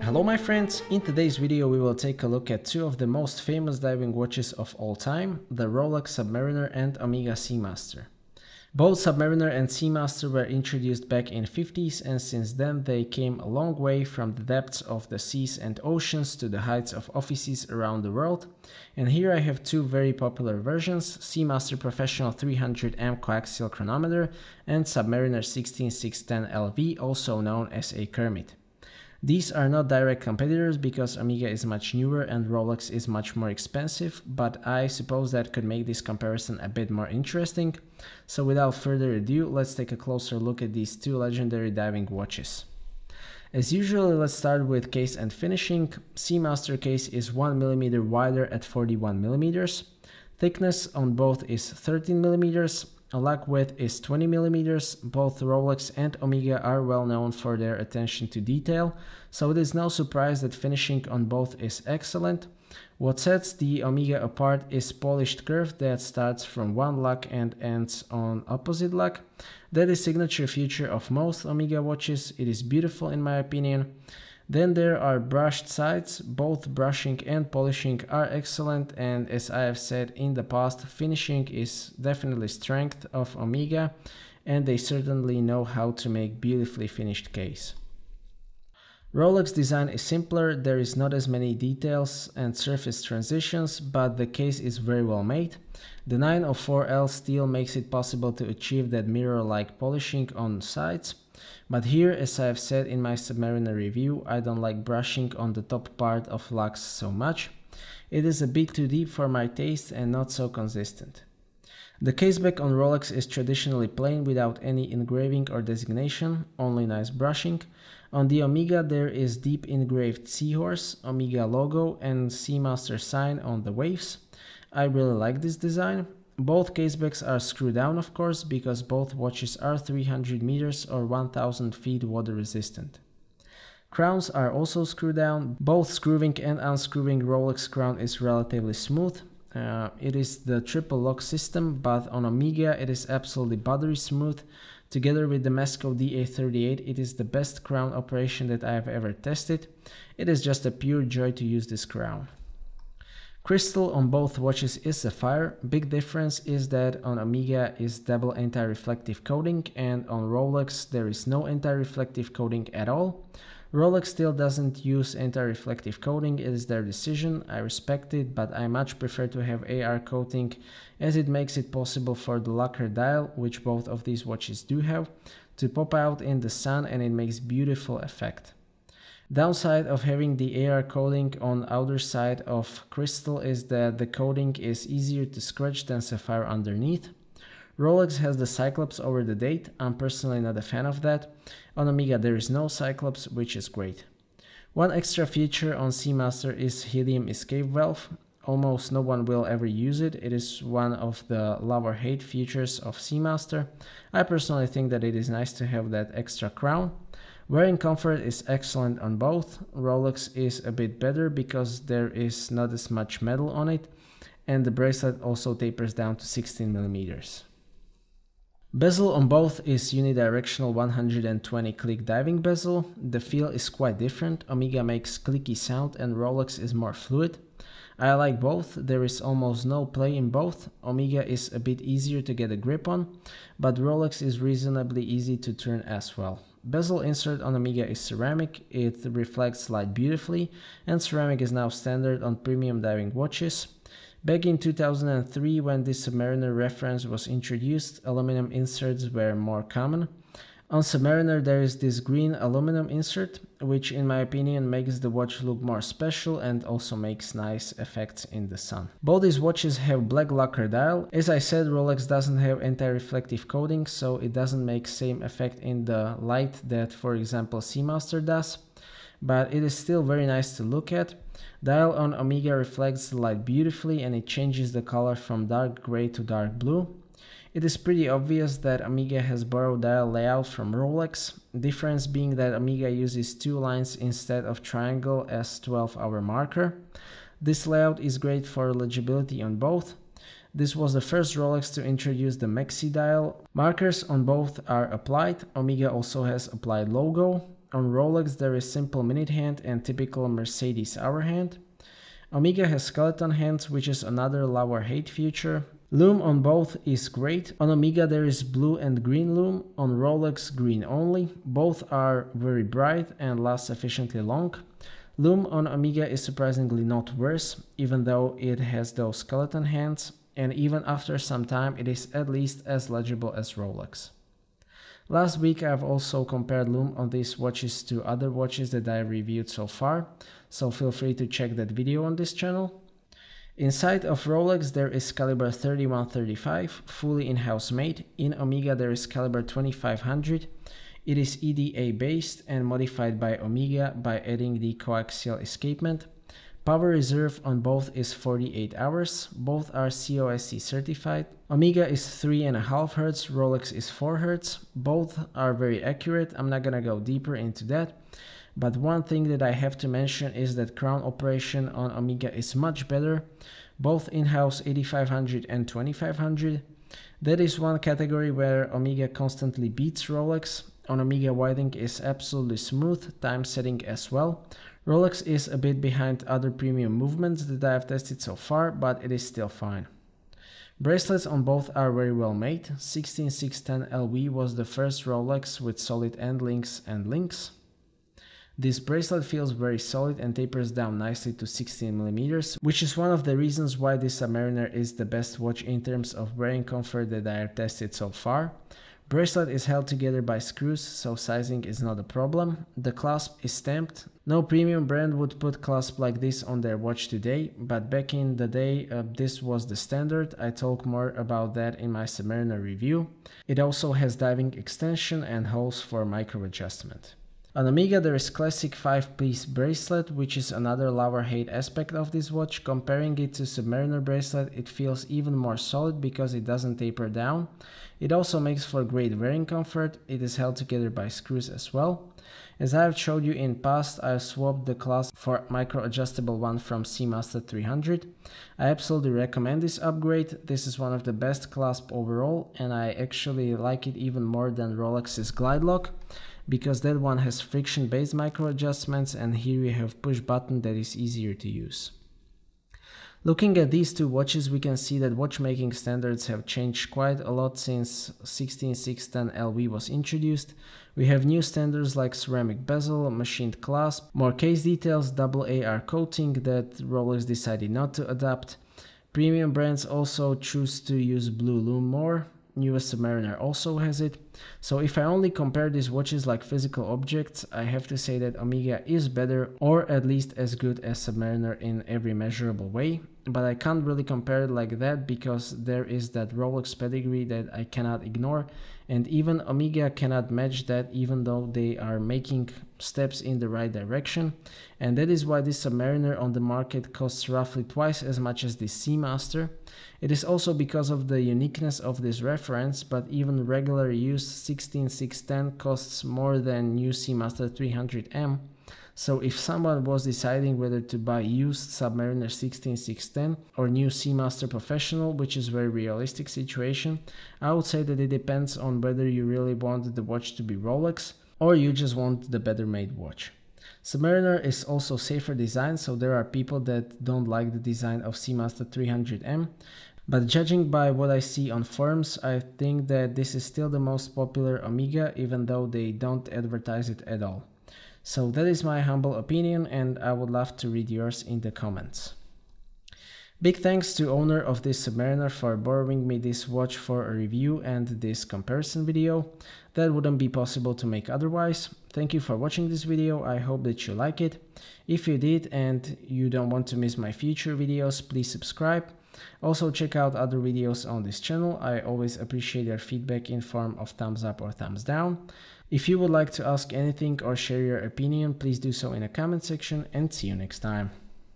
Hello my friends, in today's video we will take a look at two of the most famous diving watches of all time, the Rolex Submariner and Omega Seamaster. Both Submariner and Seamaster were introduced back in 50s, and since then they came a long way from the depths of the seas and oceans to the heights of offices around the world. And here I have two very popular versions, Seamaster Professional 300M co-axial chronometer and Submariner 16610 LV, also known as a Kermit. These are not direct competitors because Omega is much newer and Rolex is much more expensive, but I suppose that could make this comparison a bit more interesting. So without further ado, let's take a closer look at these two legendary diving watches. As usual, let's start with case and finishing. Seamaster case is 1mm wider at 41mm. Thickness on both is 13mm. Lock width is 20mm. Both Rolex and Omega are well known for their attention to detail, so it is no surprise that finishing on both is excellent. What sets the Omega apart is polished curve that starts from one lock and ends on opposite lock. That is signature feature of most Omega watches. It is beautiful in my opinion. Then there are brushed sides. Both brushing and polishing are excellent, and as I have said in the past, finishing is definitely strength of Omega, and they certainly know how to make beautifully finished case. Rolex design is simpler, there is not as many details and surface transitions, but the case is very well made. The 904L steel makes it possible to achieve that mirror-like polishing on sides. But here, as I have said in my Submariner review, I don't like brushing on the top part of locks so much. It is a bit too deep for my taste and not so consistent. The caseback on Rolex is traditionally plain without any engraving or designation, only nice brushing. On the Omega there is deep engraved seahorse, Omega logo and Seamaster sign on the waves. I really like this design. Both casebacks are screw down of course, because both watches are 300 meters or 1000 feet water resistant. Crowns are also screw down. Both screwing and unscrewing Rolex crown is relatively smooth. It is the triple lock system, but on Omega it is absolutely buttery smooth. Together with the Damasko DA38, it is the best crown operation that I have ever tested. It is just a pure joy to use this crown. Crystal on both watches is sapphire. Big difference is that on Omega is double anti-reflective coating and on Rolex there is no anti-reflective coating at all. Rolex still doesn't use anti-reflective coating, it is their decision, I respect it, but I much prefer to have AR coating as it makes it possible for the lacquer dial, which both of these watches do have, to pop out in the sun, and it makes beautiful effect. Downside of having the AR coating on outer side of crystal is that the coating is easier to scratch than sapphire underneath. Rolex has the Cyclops over the date. I'm personally not a fan of that. On Omega there is no Cyclops, which is great. One extra feature on Seamaster is helium escape valve. Almost no one will ever use it. It is one of the love or hate features of Seamaster. I personally think that it is nice to have that extra crown. Wearing comfort is excellent on both. Rolex is a bit better because there is not as much metal on it, and the bracelet also tapers down to 16mm. Bezel on both is unidirectional 120 click diving bezel. The feel is quite different. Omega makes clicky sound and Rolex is more fluid. I like both, there is almost no play in both. Omega is a bit easier to get a grip on, but Rolex is reasonably easy to turn as well. Bezel insert on Omega is ceramic, it reflects light beautifully, and ceramic is now standard on premium diving watches. Back in 2003, when this Submariner reference was introduced, aluminum inserts were more common. On Submariner there is this green aluminum insert, which in my opinion makes the watch look more special and also makes nice effects in the sun. Both these watches have black lacquer dial. As I said, Rolex doesn't have anti-reflective coating, so it doesn't make same effect in the light that for example Seamaster does, but it is still very nice to look at. Dial on Omega reflects the light beautifully and it changes the color from dark gray to dark blue. It is pretty obvious that Omega has borrowed dial layout from Rolex, difference being that Omega uses 2 lines instead of triangle as 12-hour marker. This layout is great for legibility on both. This was the first Rolex to introduce the Maxi dial. Markers on both are applied. Omega also has applied logo. On Rolex there is simple minute hand and typical Mercedes hour hand. Omega has skeleton hands, which is another lower height feature. Lume on both is great. On Omega there is blue and green lume, on Rolex green only. Both are very bright and last sufficiently long. Lume on Omega is surprisingly not worse, even though it has those skeleton hands, and even after some time it is at least as legible as Rolex. Last week I've also compared lume on these watches to other watches that I reviewed so far, so feel free to check that video on this channel. Inside of Rolex there is caliber 3135, fully in-house made. In Omega there is caliber 2500. It is EDA based and modified by Omega by adding the coaxial escapement. Power reserve on both is 48 hours. Both are COSC certified. Omega is 3.5 Hz, Rolex is 4 Hz. Both are very accurate. I'm not gonna go deeper into that. But one thing that I have to mention is that crown operation on Omega is much better, both in-house 8500 and 2500. That is one category where Omega constantly beats Rolex. On Omega winding is absolutely smooth, time setting as well. Rolex is a bit behind other premium movements that I have tested so far, but it is still fine. Bracelets on both are very well made. 16610 LV was the first Rolex with solid end links and links. This bracelet feels very solid and tapers down nicely to 16mm, which is one of the reasons why this Submariner is the best watch in terms of wearing comfort that I have tested so far. Bracelet is held together by screws, so sizing is not a problem. The clasp is stamped. No premium brand would put clasp like this on their watch today, but back in the day this was the standard. I talk more about that in my Submariner review. It also has diving extension and holes for micro adjustment. On Omega there is classic 5-piece bracelet, which is another lower height aspect of this watch. Comparing it to Submariner bracelet, it feels even more solid because it doesn't taper down. It also makes for great wearing comfort. It is held together by screws as well. As I have showed you in past, I have swapped the clasp for micro adjustable one from Seamaster 300. I absolutely recommend this upgrade. This is one of the best clasp overall, and I actually like it even more than Rolex's Glide Lock, because that one has friction based micro adjustments and here we have push button that is easier to use. Looking at these two watches, we can see that watchmaking standards have changed quite a lot since 16610 LV was introduced. We have new standards like ceramic bezel, machined clasp, more case details, double AR coating that Rolex decided not to adapt. Premium brands also choose to use blue lume more. Newest Submariner also has it. So if I only compare these watches like physical objects, I have to say that Omega is better or at least as good as Submariner in every measurable way. But I can't really compare it like that because there is that Rolex pedigree that I cannot ignore, and even Omega cannot match that even though they are making steps in the right direction. And that is why this Submariner on the market costs roughly twice as much as this Seamaster. It is also because of the uniqueness of this reference, but even regular used 16610 costs more than new Seamaster 300M. So if someone was deciding whether to buy used Submariner 16610 or new Seamaster Professional, which is a very realistic situation, I would say that it depends on whether you really want the watch to be Rolex or you just want the better made watch. Submariner is also safer design, so there are people that don't like the design of Seamaster 300M. But judging by what I see on forums, I think that this is still the most popular Omega, even though they don't advertise it at all. So that is my humble opinion, and I would love to read yours in the comments. Big thanks to owner of this Submariner for borrowing me this watch for a review and this comparison video. That wouldn't be possible to make otherwise. Thank you for watching this video, I hope that you like it. If you did and you don't want to miss my future videos, please subscribe. Also check out other videos on this channel. I always appreciate your feedback in form of thumbs up or thumbs down. If you would like to ask anything or share your opinion, please do so in the comment section, and see you next time.